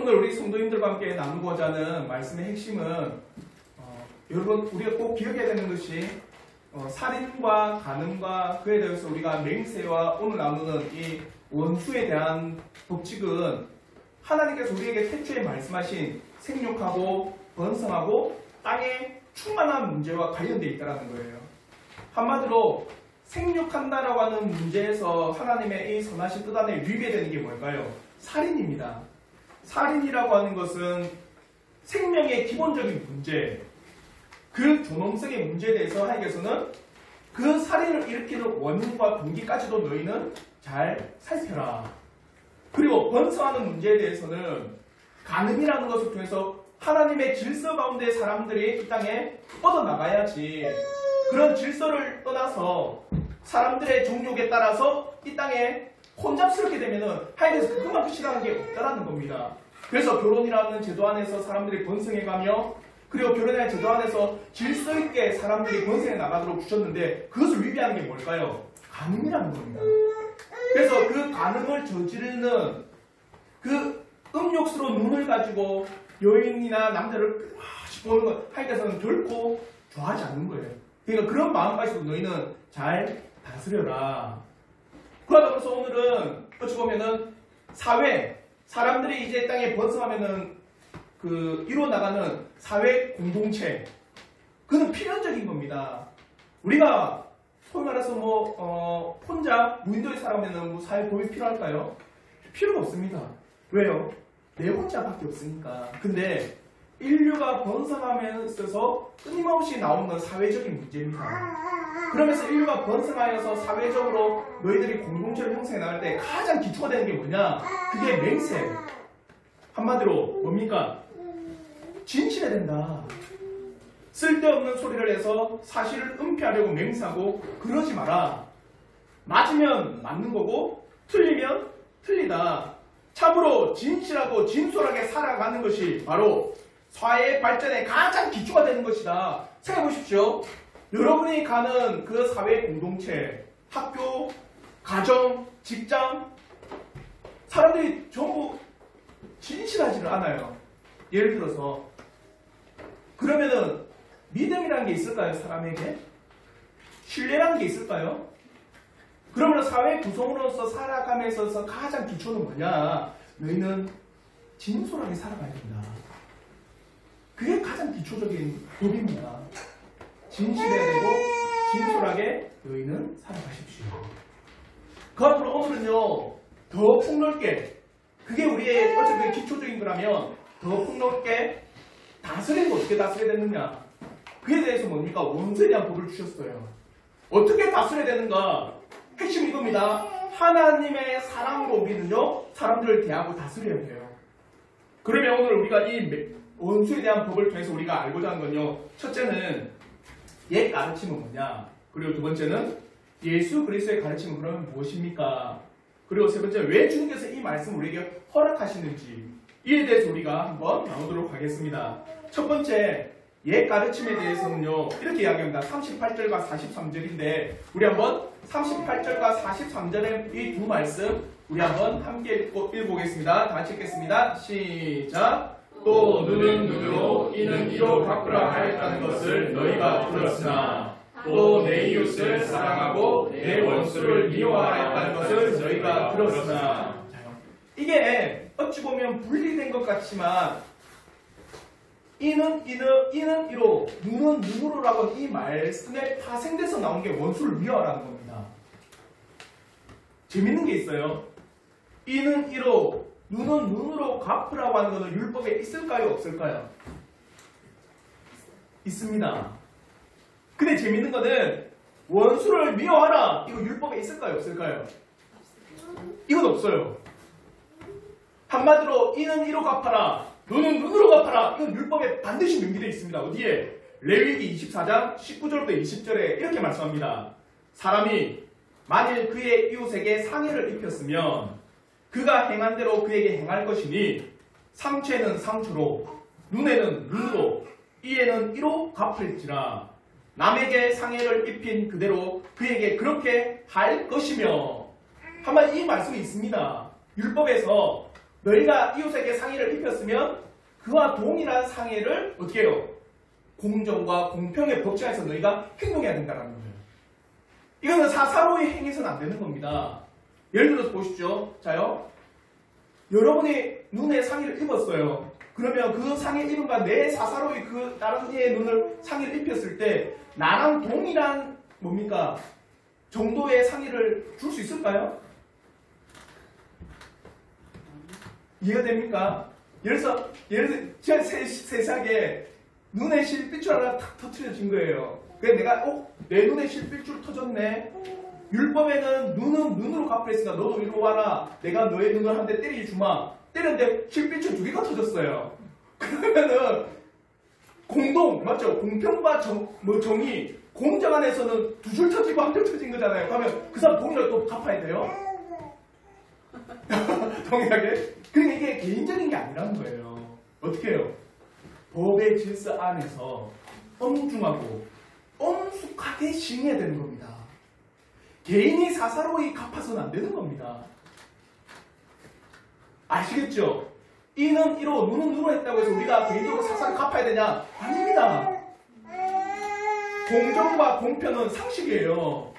오늘 우리 성도님들과 함께 나누고자 하는 말씀의 핵심은 여러분 우리가 꼭 기억해야 되는 것이 살인과 간음과 그에 대해서 우리가 맹세와 오늘 나누는 이 원수에 대한 법칙은 하나님께서 우리에게 태초에 말씀하신 생육하고 번성하고 땅에 충만한 문제와 관련되어 있다는 거예요. 한마디로 생육한다라고 하는 문제에서 하나님의 이 선하신 뜻 안에 위배되는 게 뭘까요? 살인입니다. 살인이라고 하는 것은 생명의 기본적인 문제, 그 존엄성의 문제에 대해서 하나님께서는 그 살인을 일으키는 원인과 동기까지도 너희는 잘 살펴라. 그리고 번성하는 문제에 대해서는 간음이라는 것을 통해서 하나님의 질서 가운데 사람들이 이 땅에 뻗어나가야지, 그런 질서를 떠나서 사람들의 정욕에 따라서 이 땅에 혼잡스럽게 되면은 하나님께서 그것만 끝이라는 게 없다라는 겁니다. 그래서 결혼이라는 제도 안에서 사람들이 번성해가며, 그리고 결혼이라는 제도 안에서 질서 있게 사람들이 번성해 나가도록 주셨는데 그것을 위배하는 게 뭘까요? 간음이라는 겁니다. 그래서 그 간음을 저지르는 그 음욕스러운 눈을 가지고 여인이나 남자를 끝없이 보는 것 하나님께서는 결코 좋아하지 않는 거예요. 그러니까 그런 마음까지도 너희는 잘 다스려라. 그러다 보면서 오늘은 어찌 보면은 사회, 사람들이 이제 땅에 번성하면은 이루어나가는 사회 공동체, 그는 필연적인 겁니다. 우리가 소위 말해서 혼자 무인도에 살아가면은 사회 보험이 필요할까요? 필요가 없습니다. 왜요? 내 혼자밖에 없으니까. 근데 인류가 번성하면서 끊임없이 나오는 사회적인 문제입니다. 그러면서 인류가 번성하여서 사회적으로 너희들이 공동체를 형성해 나갈 때 가장 기초가 되는 게 뭐냐? 그게 맹세. 한마디로 뭡니까? 진실해야 된다. 쓸데없는 소리를 해서 사실을 은폐하려고 맹세하고 그러지 마라. 맞으면 맞는 거고 틀리면 틀리다. 참으로 진실하고 진솔하게 살아가는 것이 바로 사회 발전의 가장 기초가 되는 것이다. 생각해 보십시오. 여러분이 가는 그 사회 공동체, 학교, 가정, 직장, 사람들이 전부 진실하지를 않아요. 예를 들어서 그러면은 믿음이라는 게 있을까요? 사람에게? 신뢰라는 게 있을까요? 그러면 사회 구성으로서 살아가면서 가장 기초는 뭐냐? 너희는 진솔하게 살아가야 된다. 그게 가장 기초적인 법입니다. 진실해야 되고 진솔하게 너희는 살아가십시오. 그 앞으로 오늘은요, 더 폭넓게, 그게 우리의 어차피 기초적인 거라면 더 폭넓게 다스리는 거 어떻게 다스려야 되느냐? 그에 대해서 뭡니까? 원수에 대한 법을 주셨어요. 어떻게 다스려야 되는가? 핵심이 이겁니다. 하나님의 사랑으로 우리는요, 사람들을 대하고 다스려야 돼요. 그러면 오늘 우리가 이 원수에 대한 법을 통해서 우리가 알고자 하는 건요, 첫째는 옛 가르침은 뭐냐? 그리고 두 번째는 예수 그리스도의 가르침은 그러면 무엇입니까? 그리고 세 번째, 왜 주님께서 이 말씀을 우리에게 허락하시는지, 이에 대해서 우리가 한번 나누도록 하겠습니다. 첫 번째, 옛 가르침에 대해서는요, 이렇게 이야기합니다. 38절과 43절인데 우리 한번 38절과 43절의 이 두 말씀 우리 한번 함께 읽어보겠습니다. 다 같이 읽겠습니다. 시작. 또 눈은 눈으로 이는 이로 갚으라 하였다는 것을 너희가 들었으나 또 내 이웃을 사랑하고 내 원수를 미워하였다는 것을 너희가 들었으나. 이게 어찌 보면 분리된 것 같지만 이는 이로, 눈은 눈으로라고 이 말씀에 파생돼서 나온 게 원수를 미워하라는 겁니다. 재밌는 게 있어요. 이는 이로, 눈은 눈으로 갚으라고 하는 것은 율법에 있을까요? 없을까요? 있습니다. 근데 재밌는 거는 원수를 미워하라, 이거 율법에 있을까요? 없을까요? 이건 없어요. 한마디로 이는 이로 갚아라, 너는 눈으로 갚아라, 이건 율법에 반드시 명기되어 있습니다. 어디에? 레위기 24장 19절부터 20절에 이렇게 말씀합니다. 사람이 만일 그의 이웃에게 상해를 입혔으면 그가 행한 대로 그에게 행할 것이니 상처에는 상처로, 눈에는 눈으로, 이에는 이로 갚을지라. 남에게 상해를 입힌 그대로 그에게 그렇게 할 것이며. 한번 이 말씀이 있습니다. 율법에서 너희가 이웃에게 상의를 입혔으면 그와 동일한 상의를 어떻게 해요? 공정과 공평의 법칙 안에서 너희가 행동해야 된다는 거예요. 이거는 사사로이 행해서는 안 되는 겁니다. 예를 들어서 보십시오. 자요. 여러분이 눈에 상의를 입었어요. 그러면 그 상의 입은과 내 사사로이 그 다른 이의 눈을 상의를 입혔을 때 나랑 동일한 뭡니까? 정도의 상의를 줄 수 있을까요? 이해가 됩니까? 예를 들어서 제가 세상에 눈에 실핏줄 하나 탁 터트려진 거예요. 그래서 내가 내 눈에 실핏줄 터졌네. 율법에는 눈은 눈으로 갚으랬으니까 너도 이리 와라. 내가 너의 눈을 한 대 때려주마. 때렸는데 실핏줄 2개가 터졌어요. 그러면은 공동 맞죠? 공평과 정의 공정 안에서는 2줄 터지고 1줄 터진 거잖아요. 그러면 그 사람 동일하게 또 갚아야 돼요? 동일하게? 그러니까 이게 개인적인 게 아니라는 거예요. 어떻게 해요? 법의 질서 안에서 엄중하고 엄숙하게 시행해야 되는 겁니다. 개인이 사사로이 갚아서는 안 되는 겁니다. 아시겠죠? 이는 이로 눈은 눈으로 했다고 해서 우리가 개인적으로 사사를 갚아야 되냐? 아닙니다. 공정과 공평은 상식이에요.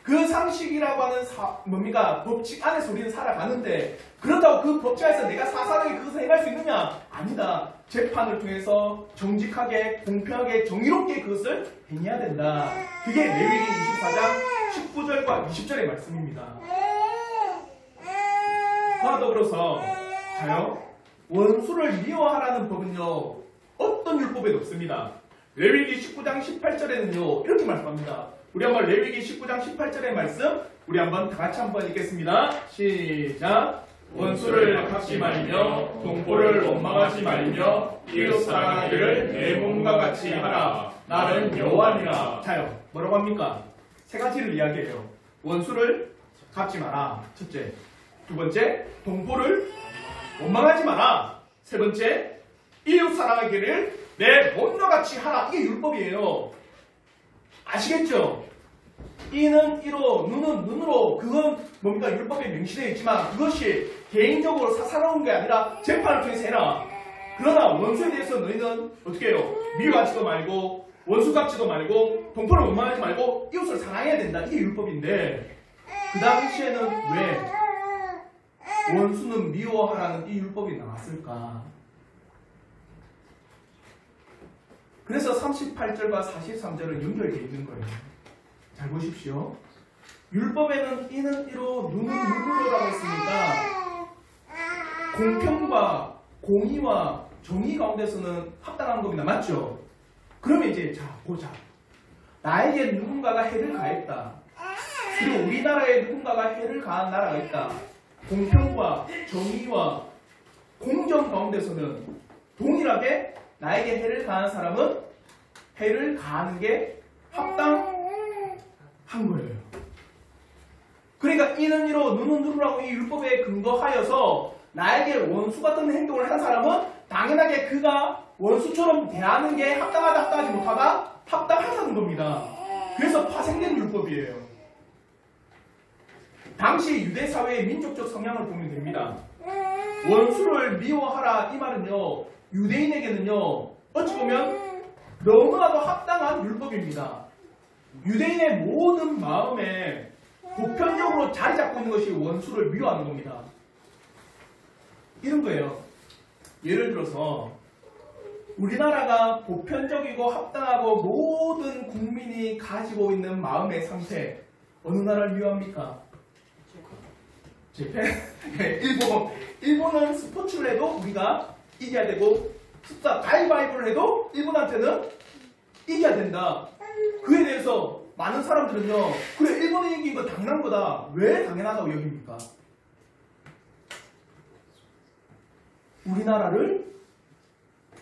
그 상식이라고 하는 뭡니까? 법칙 안에서 우리는 살아가는데 그렇다고 그 법칙 안에서 내가 사사로이 그것을 행할 수 있느냐? 아니다. 재판을 통해서 정직하게 공평하게 정의롭게 그것을 행해야 된다. 그게 레위기 24장 19절과 20절의 말씀입니다. 하나 더 들어서 자요. 원수를 미워하라는 법은요. 어떤 율법에도 없습니다. 레위기 19장 18절에는요. 이렇게 말씀합니다. 우리 한번 레위기 19장 18절의 말씀 우리 한번 다 같이 한번 읽겠습니다. 시작. 원수를 갚지 말며 동포를 원망하지 말며 이웃 사랑하기를 내 몸과 같이 하라. 나는 여호와니라. 자요. 뭐라고 합니까? 세 가지를 이야기해요. 원수를 갚지 마라. 첫째. 두 번째, 동포를 원망하지 마라. 세 번째, 이웃 사랑하기를 내 몸과 같이 하라. 이게 율법이에요. 아시겠죠? 이는 이로, 눈은 눈으로, 그건 뭡니까? 율법에 명시되어 있지만 그것이 개인적으로 사사로운 게 아니라 재판을 통해서 해라. 그러나 원수에 대해서 너희는 어떻게 해요? 미워하지도 말고 원수 갚지도 말고 동포를 원망하지 말고 이웃을 사랑해야 된다. 이게 율법인데 그 당시에는 왜 원수는 미워하라는 이 율법이 나왔을까? 그래서 38절과 43절은 연결되어 있는 거예요. 잘 보십시오. 율법에는 이는 이로 눈은 눈으로라고 했으니까 공평과 공의와 정의 가운데서는 합당한 겁니다. 맞죠? 그러면 이제 자 보자. 나에게 누군가가 해를 가했다. 그리고 우리나라에 누군가가 해를 가한 나라가 있다. 공평과 정의와 공정 가운데서는 동일하게 나에게 해를 가한 사람은 해를 가하는 게 합당한 거예요. 그러니까 이는 이로 눈은 눈으로라고 이 율법에 근거하여서 나에게 원수 같은 행동을 한 사람은 당연하게 그가 원수처럼 대하는 게 합당하다 합당하지 못하다 합당하다는 겁니다. 그래서 파생된 율법이에요. 당시 유대 사회의 민족적 성향을 보면 됩니다. 원수를 미워하라 이 말은요. 유대인에게는요. 어찌 보면 너무나도 합당한 율법입니다. 유대인의 모든 마음에 보편적으로 자리 잡고 있는 것이 원수를 미워하는 겁니다. 이런 거예요. 예를 들어서 우리나라가 보편적이고 합당하고 모든 국민이 가지고 있는 마음의 상태 어느 나라를 미워합니까? 재팬? 네, 일본은 스포츠를 해도 우리가 이겨야 되고 숫자 가위바위보를 해도 일본한테는 이겨야 된다. 그에 대해서 많은 사람들은요. 그래 일본이 이긴 거 당연한 거다. 왜 당연하다고 여깁니까? 우리나라를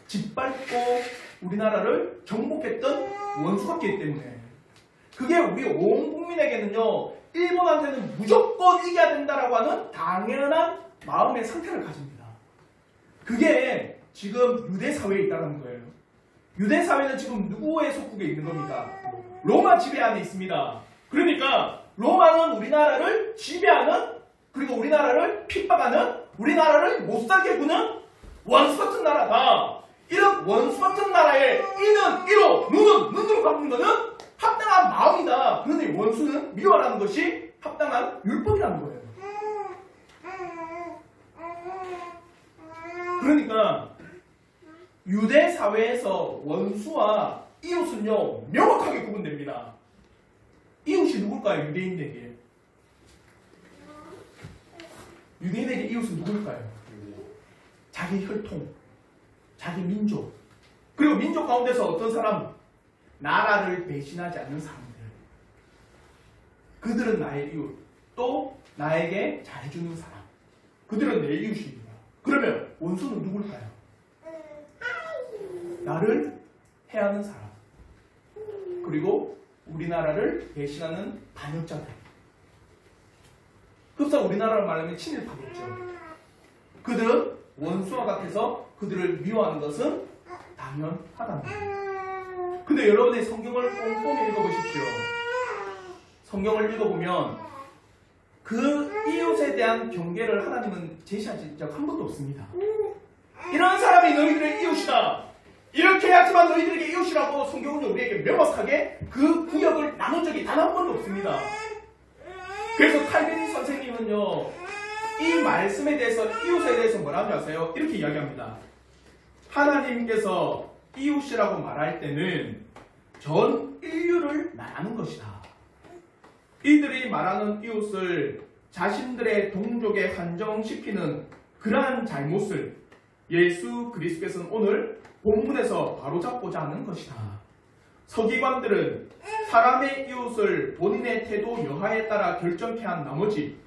짓밟고 우리나라를 정복했던 원수가 있기 때문에 그게 우리 온 국민에게는요. 일본한테는 무조건 이겨야 된다라고 하는 당연한 마음의 상태를 가집니다. 그게 지금 유대 사회에 있다는 거예요. 유대 사회는 지금 누구의 속국에 있는 겁니까? 로마 지배 안에 있습니다. 그러니까 로마는 우리나라를 지배하는 그리고 우리나라를 핍박하는, 우리나라를 못살게 구는 원수 같은 나라다. 이런 원수 같은 나라에 이는 이로, 눈은 눈으로 갚는 것은 합당한 마음이다. 그런데 원수는 미워하라는 것이 합당한 율법이라는 거예요. 그러니까 유대 사회에서 원수와 이웃은요 명확하게 구분됩니다. 이웃이 누굴까요? 유대인에게. 유대인에게 이웃은 누굴까요? 자기 혈통, 자기 민족. 그리고 민족 가운데서 어떤 사람? 나라를 배신하지 않는 사람들. 그들은 나의 이웃. 또 나에게 잘해주는 사람. 그들은 내 이웃입니다. 그러면 원수는 누굴까요? 나를 해하는 사람. 그리고 우리나라를 배신하는 반역자들. 흡사 우리나라를 말하면 친일파겠죠. 그들은 원수와 같아서 그들을 미워하는 것은 당연하답니다. 근데 여러분의 성경을 꼼꼼히 읽어보십시오. 성경을 읽어보면 그 이웃에 대한 경계를 하나님은 제시한 적 한 번도 없습니다. 이런 사람이 너희들의 이웃이다. 이렇게 해야지만 너희들에게 이웃이라고 성경은 우리에게 명확하게 그 구역을 나눈 적이 단 한 번도 없습니다. 그래서 칼빈 선생님은요, 이 말씀에 대해서, 이웃에 대해서 뭐라고 아세요? 이렇게 이야기합니다. 하나님께서 이웃이라고 말할 때는 전 인류를 말하는 것이다. 이들이 말하는 이웃을 자신들의 동족에 한정시키는 그러한 잘못을 예수 그리스도께서는 오늘 본문에서 바로잡고자 하는 것이다. 서기관들은 사람의 이웃을 본인의 태도 여하에 따라 결정케 한 나머지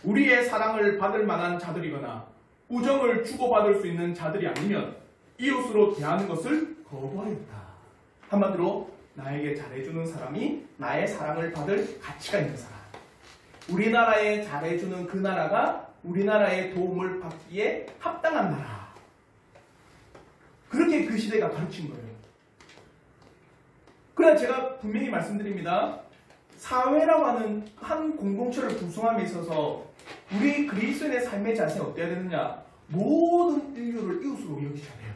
우리의 사랑을 받을 만한 자들이거나 우정을 주고받을 수 있는 자들이 아니면 이웃으로 대하는 것을 거부하였다. 한마디로 나에게 잘해주는 사람이 나의 사랑을 받을 가치가 있는 사람. 우리나라에 잘해주는 그 나라가 우리나라의 도움을 받기에 합당한 나라. 그렇게 그 시대가 가르친 거예요. 그러나 제가 분명히 말씀드립니다. 사회라고 하는 한 공동체를 구성함에 있어서 우리 그리스도인의 삶의 자세는 어때야 되느냐? 모든 인류를 이웃으로 여기셔야 돼요.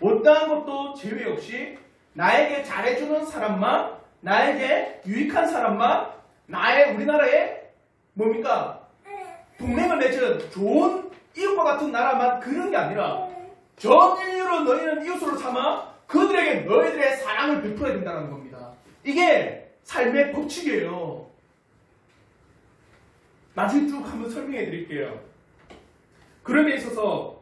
어떠한 것도 제외 없이 나에게 잘해주는 사람만, 나에게 유익한 사람만, 나의 우리나라의 뭡니까? 동맹을 맺은 좋은 이웃과 같은 나라만 그런 게 아니라 전 인류로 너희는 이웃으로 삼아 그들에게 너희들의 사랑을 베풀어야 된다는 겁니다. 이게 삶의 법칙이에요. 나중에 쭉 한번 설명해 드릴게요. 그런 데 있어서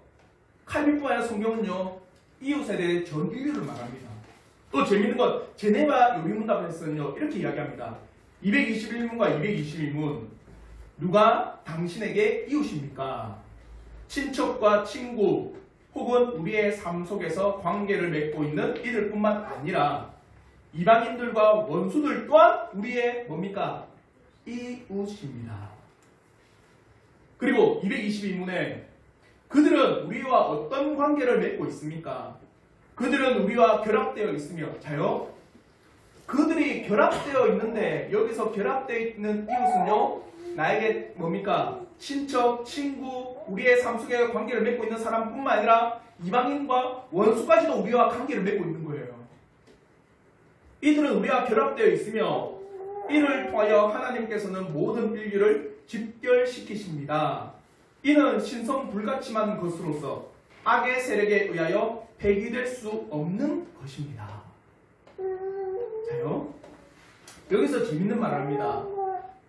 칼빈뿐 아니라 성경은요, 이웃에 대해 전 인류를 말합니다. 또 재밌는 건 제네바 요리문답에서는요 이렇게 이야기합니다. 221문과 222문. 누가 당신에게 이웃입니까? 친척과 친구 혹은 우리의 삶 속에서 관계를 맺고 있는 이들뿐만 아니라 이방인들과 원수들 또한 우리의 뭡니까? 이웃입니다. 그리고 222문에 그들은 우리와 어떤 관계를 맺고 있습니까? 그들은 우리와 결합되어 있으며, 자요? 그들이 결합되어 있는데 여기서 결합되어 있는 이웃은요, 나에게 뭡니까? 친척, 친구, 우리의 삶 속에 관계를 맺고 있는 사람뿐만 아니라 이방인과 원수까지도 우리와 관계를 맺고 있는 거예요. 이들은 우리와 결합되어 있으며 이를 통하여 하나님께서는 모든 인류를 집결시키십니다. 이는 신성불가침한 것으로서 악의 세력에 의하여 폐기될 수 없는 것입니다. 자요, 여기서 재밌는 말을 합니다.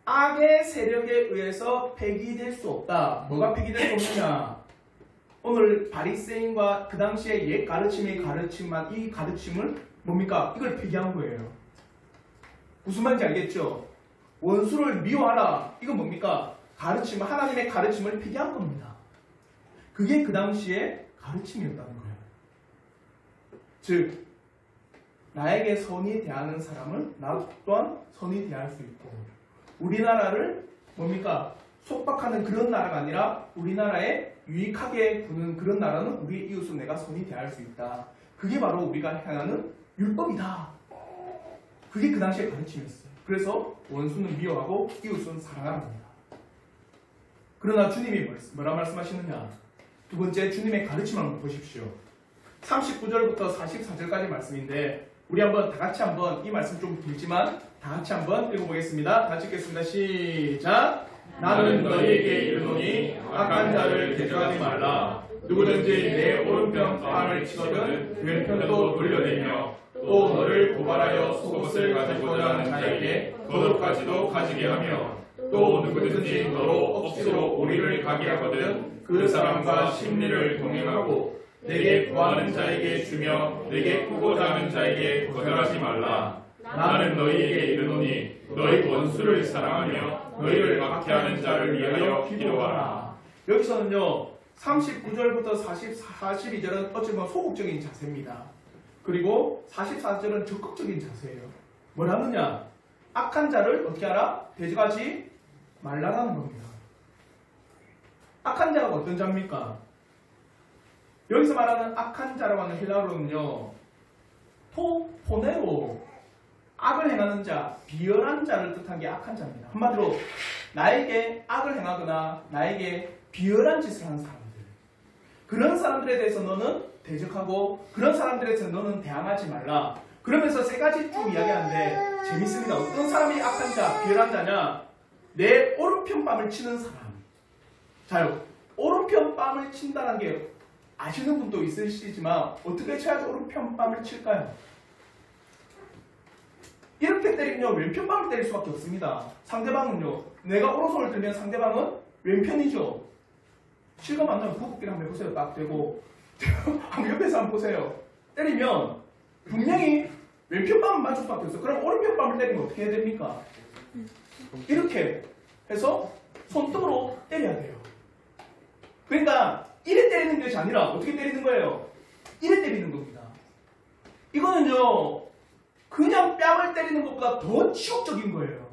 악의 세력에 의해서 폐기될 수 없다. 뭐가 폐기될 수 없느냐? 오늘 바리새인과 그 당시에 옛 가르침이 가르침만 이 가르침을 뭡니까? 이걸 폐기한 거예요. 무슨 말인지 알겠죠? 원수를 미워하라. 이건 뭡니까? 가르침, 하나님의 가르침을 폐기한 겁니다. 그게 그 당시에 가르침이었다는 거예요. 즉, 나에게 선히 대하는 사람을 나 또한 선히 대할 수 있고, 우리나라를 뭡니까? 속박하는 그런 나라가 아니라 우리나라에 유익하게 구는 그런 나라는 우리 이웃을 내가 선히 대할 수 있다. 그게 바로 우리가 행하는 율법이다. 그게 그 당시에 가르침이었어요. 그래서 원수는 미워하고 이웃은 사랑하는 겁니다. 그러나 주님이 뭐라 말씀하시느냐? 두 번째, 주님의 가르침을 한번 보십시오. 39절부터 44절까지 말씀인데 우리 한번 다 같이 한번 이 말씀 좀 길지만 다 같이 한번 읽어보겠습니다. 다 같이 읽겠습니다. 시작. 나는 너희에게 이르노니 악한 자를 대적하지 말라. 누구든지 내 오른편 뺨을 치거든 왼편도 돌려내며 또 너를 고발하여 속옷을 가지고자 하는 자에게 겉옷까지도 가지게 하며 또 누구든지 너로 억지로 오리를 가게 하거든 그 사람과 심리를 동행하고 내게 구하는 자에게 주며 내게 꾸고자 하는 자에게 거절하지 말라. 나는 너희에게 이르노니 너희 원수를 사랑하며 너희를 박해하는 자를 위하여 기도하라. 여기서는요 39절부터 42절은 어찌보면 소극적인 자세입니다. 그리고 44절은 적극적인 자세예요. 뭐라느냐? 악한 자를 어떻게 하라? 대적하지 말라는 겁니다. 악한 자가 어떤 자입니까? 여기서 말하는 악한 자라고 하는 헬라어로는요 포네로 악을 행하는 자, 비열한 자를 뜻한 게 악한 자입니다. 한마디로 나에게 악을 행하거나 나에게 비열한 짓을 하는 사람들, 그런 사람들에 대해서 너는 대적하고 그런 사람들에 대해서 너는 대항하지 말라. 그러면서 세 가지 쭉 이야기하는데 재밌습니다. 어떤 사람이 악한 자, 비열한 자냐? 내 오른편 뺨을 치는 사람. 자요, 오른편 뺨을 친다는 게 아시는 분도 있으시지만 어떻게 쳐야지 오른편 뺨을 칠까요? 이렇게 때리면요 왼편 뺨을 때릴 수밖에 없습니다. 상대방은요 내가 오른손을 들면 상대방은 왼편이죠. 실감 안 나면 구급기를 한번 해보세요. 딱 대고 한번 옆에서 한번 보세요. 때리면 분명히 왼편 뺨을 맞출 수밖에 없어요. 그럼 오른편 뺨을 때리면 어떻게 해야 됩니까? 이렇게 해서 손등으로 때려야 돼요. 그러니까 이래 때리는 것이 아니라 어떻게 때리는 거예요? 이래 때리는 겁니다. 이거는요 그냥 뺨을 때리는 것보다 더 치욕적인 거예요.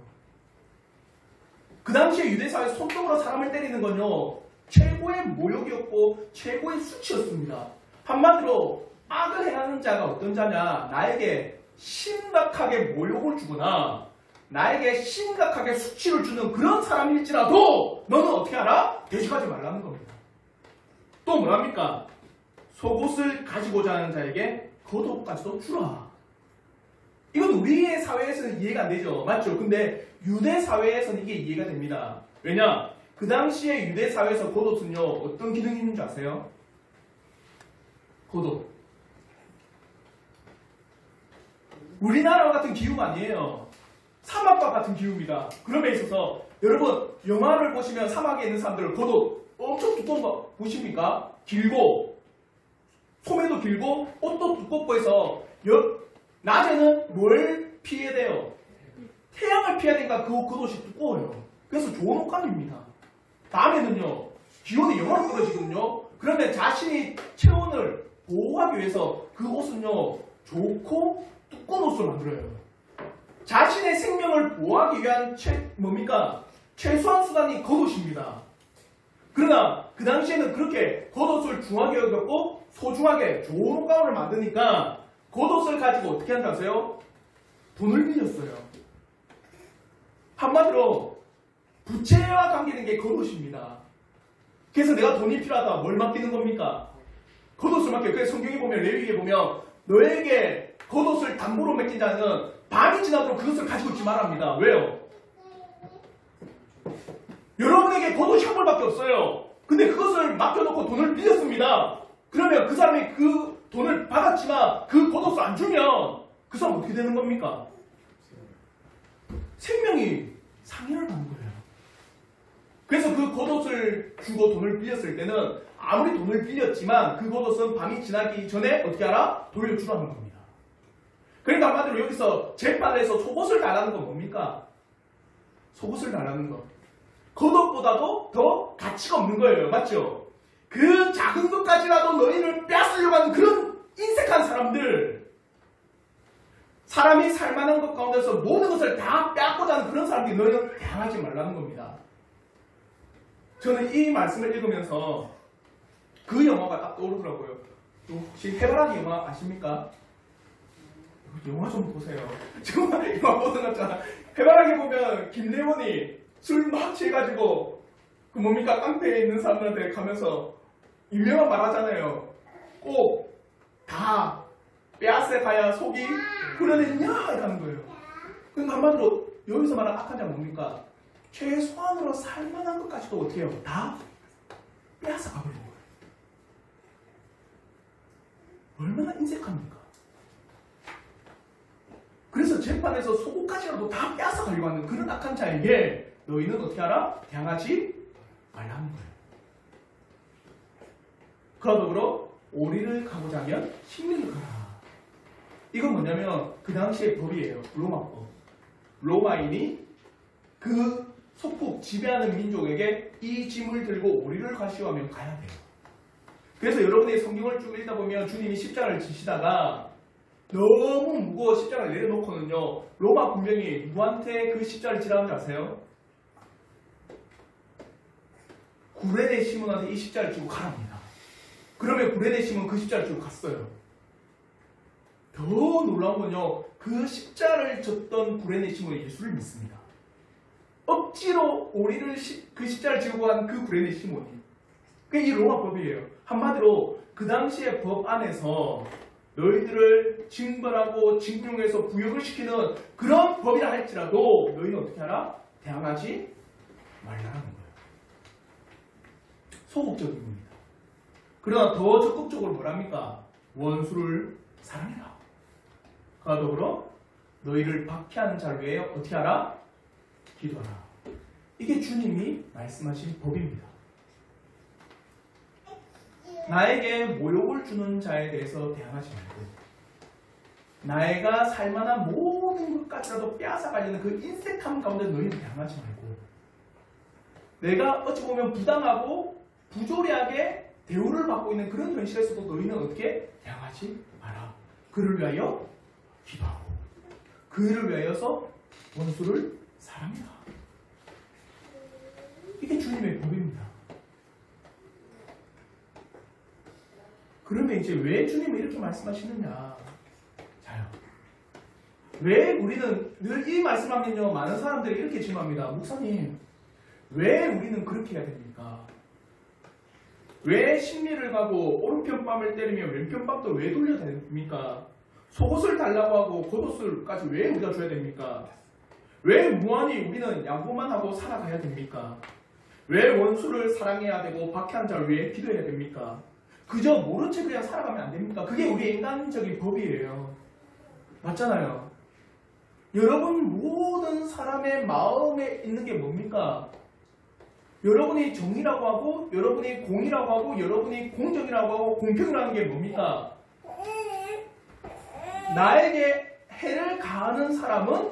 그 당시에 유대사회에서 손등으로 사람을 때리는 건요 최고의 모욕이었고 최고의 수치였습니다. 한마디로 악을 행하는 자가 어떤 자냐? 나에게 심각하게 모욕을 주거나 나에게 심각하게 수치를 주는 그런 사람일지라도 너는 어떻게 하라? 대적하지 말라는 겁니다. 또 뭐랍니까? 속옷을 가지고자 하는 자에게 겉옷까지도 주라. 이건 우리의 사회에서는 이해가 안 되죠. 맞죠? 근데 유대 사회에서는 이게 이해가 됩니다. 왜냐? 그 당시에 유대 사회에서 겉옷은요 어떤 기능이 있는 줄 아세요? 겉옷. 우리나라와 같은 기후가 아니에요. 사막과 같은 기후입니다. 그런 데 있어서 여러분 영화를 보시면 사막에 있는 사람들 겉옷 엄청 두꺼운 거 보십니까? 길고 소매도 길고 옷도 두껍고 해서 낮에는 뭘 피해야 돼요? 태양을 피해야 되니까 그 겉옷이 두꺼워요. 그래서 좋은 옷감입니다. 다음에는요 기온이 영하로 떨어지거든요. 그러면 자신이 체온을 보호하기 위해서 그 옷은요 좋고 두꺼운 옷을 만들어요. 자신의 생명을 보호하기 위한 최소한 수단이 겉옷입니다. 그러나 그 당시에는 그렇게 겉옷을 중하게 여겼고 소중하게 좋은 옷가운을 만드니까 겉옷을 가지고 어떻게 한다 아세요? 돈을 빌렸어요. 한마디로 부채와 관계된 게 겉옷입니다. 그래서 내가 돈이 필요하다 뭘 맡기는 겁니까? 겉옷을 맡겨요. 그래서 성경에 보면 레위기에 보면 너에게 겉옷을 담보로 맡긴 자는 밤이 지나도록 그것을 가지고 있지 말합니다. 왜요? 여러분에게 겉옷이 한 벌밖에 없어요. 근데 그것을 맡겨놓고 돈을 빌렸습니다. 그러면 그 사람이 그 돈을 받았지만 그 겉옷을 안 주면 그 사람 어떻게 되는 겁니까? 생명이 상해를 받는 거예요. 그래서 그 겉옷을 주고 돈을 빌렸을 때는 아무리 돈을 빌렸지만 그 겉옷은 밤이 지나기 전에 어떻게 하라? 돌려주라는 겁니다. 그러니까 한마디로 여기서 재판을 해서 속옷을 달라는 건 뭡니까? 속옷을 달라는 것. 겉옷보다도 더 가치가 없는 거예요. 맞죠? 그 작은 것까지라도 너희를 빼앗으려고 하는 그런 인색한 사람들, 사람이 살만한 것 가운데서 모든 것을 다 빼앗고자 하는 그런 사람들이 너희는 대항하지 말라는 겁니다. 저는 이 말씀을 읽으면서 그 영화가 딱 떠오르더라고요. 혹시 해바라기 영화 아십니까? 영화 좀 보세요. 정말 영화 보는 것 같잖아. 해바라기 보면 김래원이 술 막 취해가지고 그 뭡니까? 깡패에 있는 사람들한테 가면서 유명한 말 하잖아요. 꼭 다 빼앗아 가야 속이 후련했냐? 이라는 거예요. 그러니까 한마디로 여기서 말하는 악한 자는 뭡니까? 최소한으로 살만한 것까지도 어떻게 해요? 다 빼앗아 가버리는 거예요. 얼마나 인색합니까? 그래서 재판에서 속옷까지라도 다 빼앗아 가려고 하는 그런 악한 자에게 너희는 어떻게 하라? 대항하지 말라는 거예요. 그와 더불어 오리를 가고자 하면 식민을 가라. 이건 뭐냐면 그 당시의 법이에요. 로마법. 로마인이 그 소폭 지배하는 민족에게 이 짐을 들고 오리를 가시오하면 가야 돼요. 그래서 여러분이 성경을 쭉 읽다 보면 주님이 십자가를 지시다가 너무 무거워 십자가를 내려놓고는요. 로마 군병이 누구한테 그 십자가를 지라는 줄 아세요? 구레네 시몬한테 이 십자가를 지고 가랍니다. 그러면 구레네 시몬은 그 십자가를 지고 갔어요. 더 놀라운 건요. 그 십자가를 졌던 구레네 시몬이 예수를 믿습니다. 억지로 오리를 그 십자가를 지고 간 그 구레네 시몬이. 그게 이 로마법이에요. 한마디로 그 당시의 법 안에서 너희들을 징벌하고 징용해서 부역을 시키는 그런 법이라 할지라도 너희는 어떻게 하라? 대항하지 말라는 거예요. 소극적인 겁니다. 그러나 더 적극적으로 뭐랍니까? 원수를 사랑해라. 그와 더불어 너희를 박해하는 자를 위해 어떻게 하라? 기도하라. 이게 주님이 말씀하신 법입니다. 나에게 모욕을 주는 자에 대해서 대항하지 말고 나애가 살만한 모든 것까지라도 빼앗아가려는 그 인색함 가운데 너희는 대항하지 말고 내가 어찌 보면 부당하고 부조리하게 대우를 받고 있는 그런 현실에서도 너희는 어떻게 대항하지 마라. 그를 위하여 기도하고 그를 위하여서 원수를 사랑해라. 이게 주님의 법입니다. 그러면 이제 왜 주님은 이렇게 말씀하시느냐? 자요. 왜 우리는 늘 이 말씀하면요 많은 사람들이 이렇게 질문합니다. 목사님, 왜 우리는 그렇게 해야 됩니까? 왜 심리를 가고 오른편 뺨을 때리며 왼편 뺨도 왜 돌려야 됩니까? 속옷을 달라고 하고 겉옷을까지 왜 우리가 줘야 됩니까? 왜 무한히 우리는 양보만 하고 살아가야 됩니까? 왜 원수를 사랑해야 되고 박해한 자를 위해 기도해야 됩니까? 그저 모른 채 그냥 살아가면 안 됩니까? 그게 우리의 인간적인 법이에요. 맞잖아요. 여러분 모든 사람의 마음에 있는 게 뭡니까? 여러분이 정의라고 하고 여러분이 공의라고 하고 여러분이 공정이라고 하고 공평이라는 게 뭡니까? 나에게 해를 가하는 사람은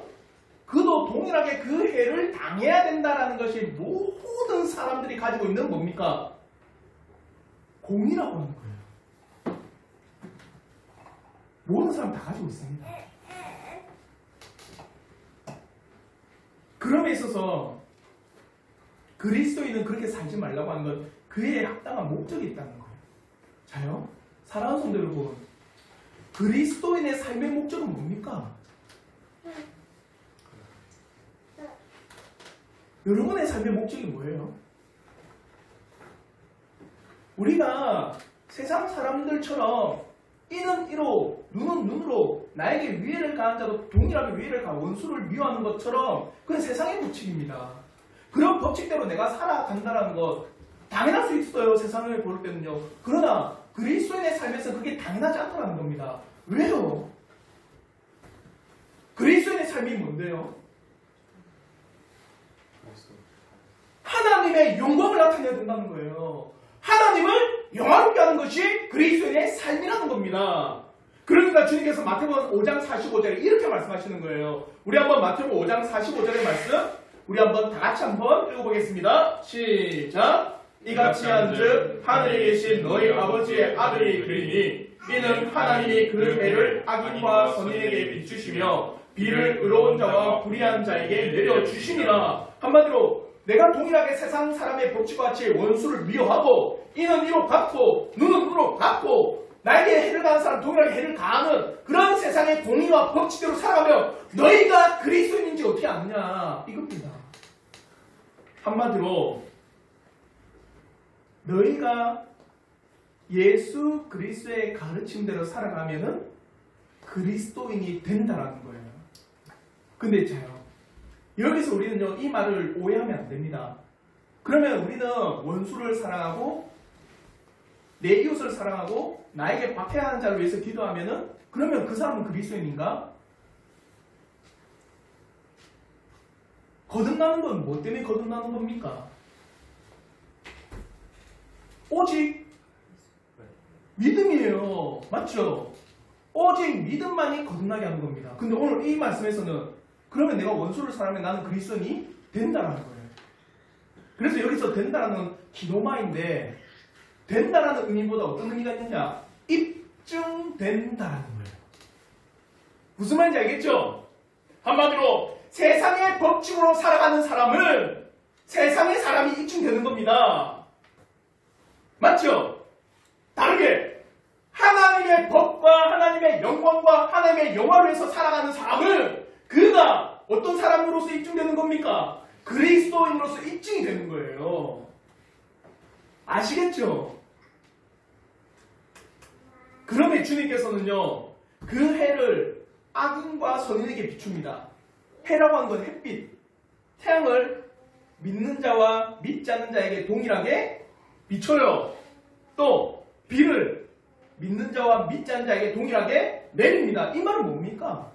그도 동일하게 그 해를 당해야 된다는 것이 모든 사람들이 가지고 있는 뭡니까? 공이라고 하는 거예요. 모든 사람 다 가지고 있습니다. 그럼에 있어서 그리스도인은 그렇게 살지 말라고 하는 건 그의 합당한 목적이 있다는 거예요. 자요? 사랑하는 성도 여러분, 그리스도인의 삶의 목적은 뭡니까? 여러분의 삶의 목적이 뭐예요? 우리가 세상 사람들처럼 이는 이로 눈은 눈으로 나에게 위해를 가한 자도 동일하게 위해를 가하 원수를 미워하는 것처럼 그건 세상의 법칙입니다. 그런 법칙대로 내가 살아간다는 것 당연할 수 있어요. 세상을 볼 때는요. 그러나 그리스도인의 삶에서 그게 당연하지 않다는 겁니다. 왜요? 그리스도인의 삶이 뭔데요? 하나님의 영광을 나타내야 된다는 거예요. 하나님을 영화롭게 하는 것이 그리스도인의 삶이라는 겁니다. 그러니까 주님께서 마태복음 5장 45절에 이렇게 말씀하시는 거예요. 우리 한번 마태복음 5장 45절의 말씀 우리 한번 다 같이 한번 읽어보겠습니다. 시작! 이같이 한즉 하늘에 계신 너희 아버지의 아들이 그리니 이는 하나님이 그 해를 악인과 선인에게 비추시며 비를 의로운 자와 불의한 자에게 내려주시니라. 한마디로 내가 동일하게 세상 사람의 법칙과 같이 원수를 미워하고 이는 이로 갚고 눈은 눈으로 갚고 나에게 해를 가하는 사람 동일하게 해를 가하는 그런 세상의 공의와 법칙대로 살아가며 너희가 그리스도인인지 어떻게 아느냐 이겁니다. 한마디로 너희가 예수 그리스도의 가르침대로 살아가면은 그리스도인이 된다라는 거예요. 근데 자요, 여기서 우리는요, 이 말을 오해하면 안 됩니다. 그러면 우리는 원수를 사랑하고 내 이웃을 사랑하고 나에게 박해하는 자를 위해서 기도하면은 그러면 그 사람은 그리스도인인가? 거듭나는 건 뭐 때문에 거듭나는 겁니까? 오직 믿음이에요. 맞죠? 오직 믿음만이 거듭나게 하는 겁니다. 근데 오늘 이 말씀에서는 그러면 내가 원수를 사랑하면 나는 그리스도인이 된다라는 거예요. 그래서 여기서 된다라는 기노마인데, 된다라는 의미보다 어떤 의미가 있느냐? 입증된다라는 거예요. 무슨 말인지 알겠죠? 한마디로 세상의 법칙으로 살아가는 사람은 세상의 사람이 입증되는 겁니다. 맞죠? 다르게 하나님의 법과 하나님의 영광과 하나님의 영화를 위해서 살아가는 사람은 그가 어떤 사람으로서 입증되는 겁니까? 그리스도인으로서 입증이 되는 거예요. 아시겠죠? 그러면 주님께서는요, 그 해를 악인과 선인에게 비춥니다. 해라고 하는 건 햇빛, 태양을 믿는 자와 믿지 않는 자에게 동일하게 비춰요. 또 비를 믿는 자와 믿지 않는 자에게 동일하게 내립니다. 이 말은 뭡니까?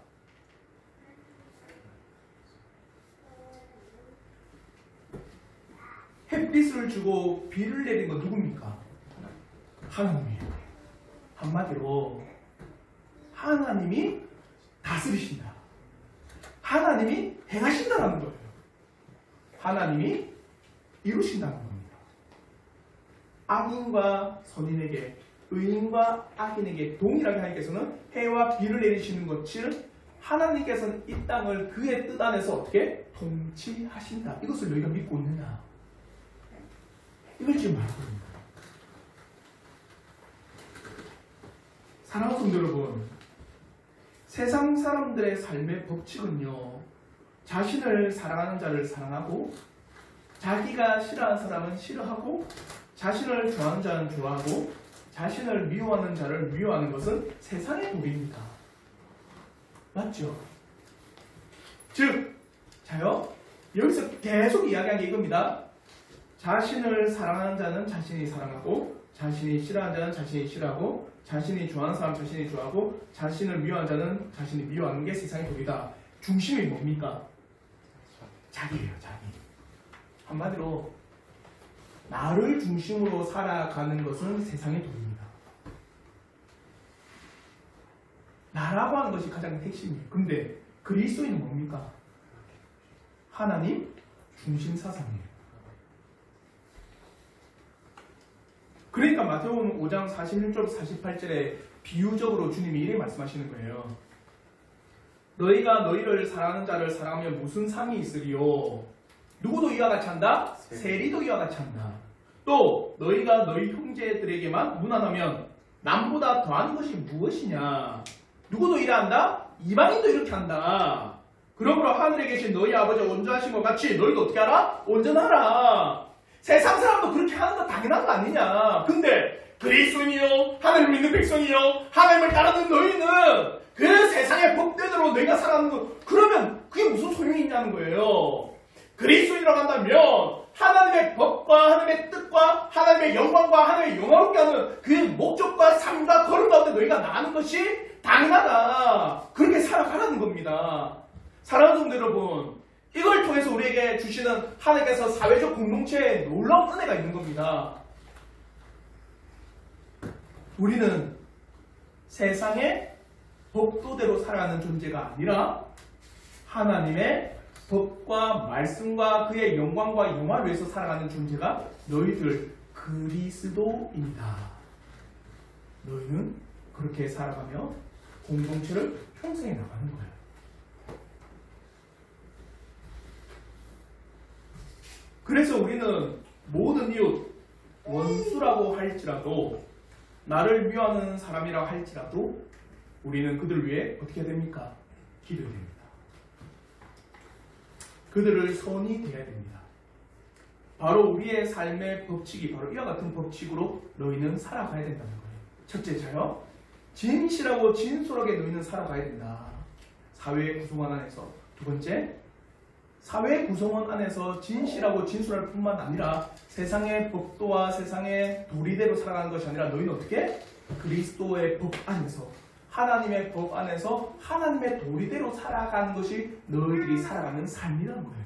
햇빛을 주고 비를 내린 건 누굽니까? 하나님이에요. 한마디로 하나님이 다스리신다. 하나님이 행하신다는 거예요. 하나님이 이루신다는 겁니다. 악인과 선인에게, 의인과 악인에게 동일하게 하나님께서는 해와 비를 내리시는 것을, 하나님께서는 이 땅을 그의 뜻 안에서 어떻게 통치하신다. 이것을 너희가 믿고 있느냐? 이걸 지금 말하는 겁니다. 사랑하는 성도 여러분, 세상 사람들의 삶의 법칙은요, 자신을 사랑하는 자를 사랑하고, 자기가 싫어하는 사람은 싫어하고, 자신을 좋아하는 자는 좋아하고, 자신을 미워하는 자를 미워하는 것은 세상의 법입니다. 맞죠? 즉, 자요, 여기서 계속 이야기한 게 이겁니다. 자신을 사랑하는 자는 자신이 사랑하고, 자신이 싫어하는 자는 자신이 싫어하고, 자신이 좋아하는 사람 자신이 좋아하고, 자신을 미워하는 자는 자신이 미워하는 게 세상의 법이다. 중심이 뭡니까? 자기예요, 자기. 한마디로 나를 중심으로 살아가는 것은 세상의 법입니다. 나라고 하는 것이 가장 핵심이에요. 근데 그리스도인은 뭡니까? 하나님 중심 사상이에요. 그러니까 마태복음 5장 46절 48절에 비유적으로 주님이 이렇게 말씀하시는 거예요. 너희가 너희를 사랑하는 자를 사랑하면 무슨 상이 있으리요? 누구도 이와 같이 한다? 세리도 이와 같이 한다. 또 너희가 너희 형제들에게만 무난하면 남보다 더한 것이 무엇이냐? 누구도 이러한다? 이방인도 이렇게 한다. 그러므로 하늘에 계신 너희 아버지가 온전하신 것 같이 너희도 어떻게 하라? 온전하라. 세상 사람도 그렇게 하는 거 당연한 거 아니냐. 근데 그리스도인이요, 하나님을 믿는 백성이요, 하나님을 따르는 너희는 그 세상의 법대로 너희가 살아가는 거, 그러면 그게 무슨 소용이 있냐는 거예요. 그리스도인이라고 한다면 하나님의 법과 하나님의 뜻과 하나님의 영광과 하나님의 영화롭게 하는 그 목적과 삶과 걸음 가운데 너희가 나가는 것이 당연하다. 그렇게 살아가라는 겁니다. 사랑하는 성도 여러분, 이걸 통해서 우리에게 주시는 하나님께서 사회적 공동체에 놀라운 은혜가 있는 겁니다. 우리는 세상의 법도대로 살아가는 존재가 아니라 하나님의 법과 말씀과 그의 영광과 영화를 위해서 살아가는 존재가 너희들 그리스도입니다. 너희는 그렇게 살아가며 공동체를 형성해 나가는 거예요. 그래서 우리는 모든 이웃, 원수라고 할지라도, 나를 미워하는 사람이라고 할지라도 우리는 그들을 위해 어떻게 해야 됩니까? 기도해야 됩니다. 그들을 선이 대해야 됩니다. 바로 우리의 삶의 법칙이 바로 이와 같은 법칙으로 너희는 살아가야 된다는 거예요. 첫째 자요. 진실하고 진솔하게 너희는 살아가야 된다. 사회의 구성원 안에서. 두 번째, 사회 구성원 안에서 진실하고 진솔할 뿐만 아니라 세상의 법도와 세상의 도리대로 살아가는 것이 아니라 너희는 어떻게? 그리스도의 법 안에서, 하나님의 법 안에서 하나님의 도리대로 살아가는 것이 너희들이 살아가는 삶이라는 거예요.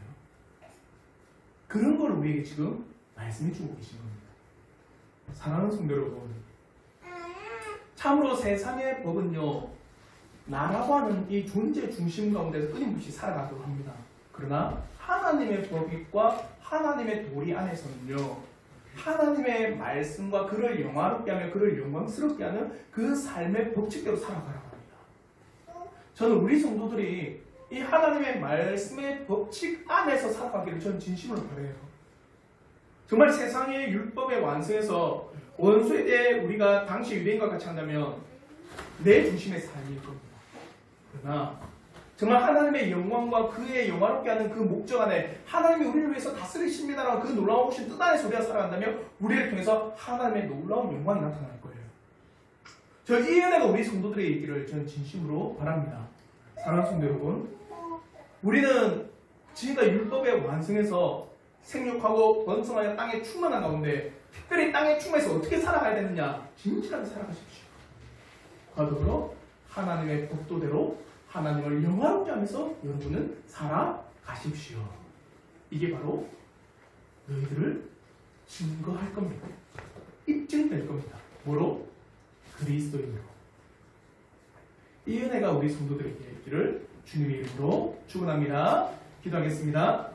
그런 걸 우리에게 지금 말씀해 주고 계신 겁니다. 사랑하는 성도 여러분, 참으로 세상의 법은요, 나라고 하는 이 존재 중심 가운데서 끊임없이 살아가도록 합니다. 그러나 하나님의 법과 하나님의 도리 안에서는요, 하나님의 말씀과 그를 영화롭게 하며 그를 영광스럽게 하는 그 삶의 법칙대로 살아가라고 합니다. 저는 우리 성도들이 이 하나님의 말씀의 법칙 안에서 살아가기를 저는 진심으로 바라요. 정말 세상의 율법의 완성에서 원수에 대해 우리가 당시 유대인과 같이 한다면 내 중심의 삶일 겁니다. 그러나 정말 하나님의 영광과 그의 영화롭게 하는 그 목적 안에 하나님이 우리를 위해서 다스리십니다라는 그 놀라우신 뜻 안에서 우리가 살아간다면 우리를 통해서 하나님의 놀라운 영광이 나타날 거예요. 저 이 은혜가 우리 성도들의 있기를 저는 진심으로 바랍니다. 사랑하는 성도 여러분, 우리는 지금까지 율법의 완성에서 생육하고 번성하여 땅에 충만한 가운데 특별히 땅에 충만해서 어떻게 살아가야 되느냐, 진실하게 살아가십시오. 그와 더불어 하나님의 법도대로 하나님을 영화롭게 하면서 여러분은 살아가십시오. 이게 바로 너희들을 증거할 겁니다. 입증될 겁니다. 뭐로? 그리스도인으로. 이 은혜가 우리 성도들에게 있기를 주님의 이름으로 축원합니다. 기도하겠습니다.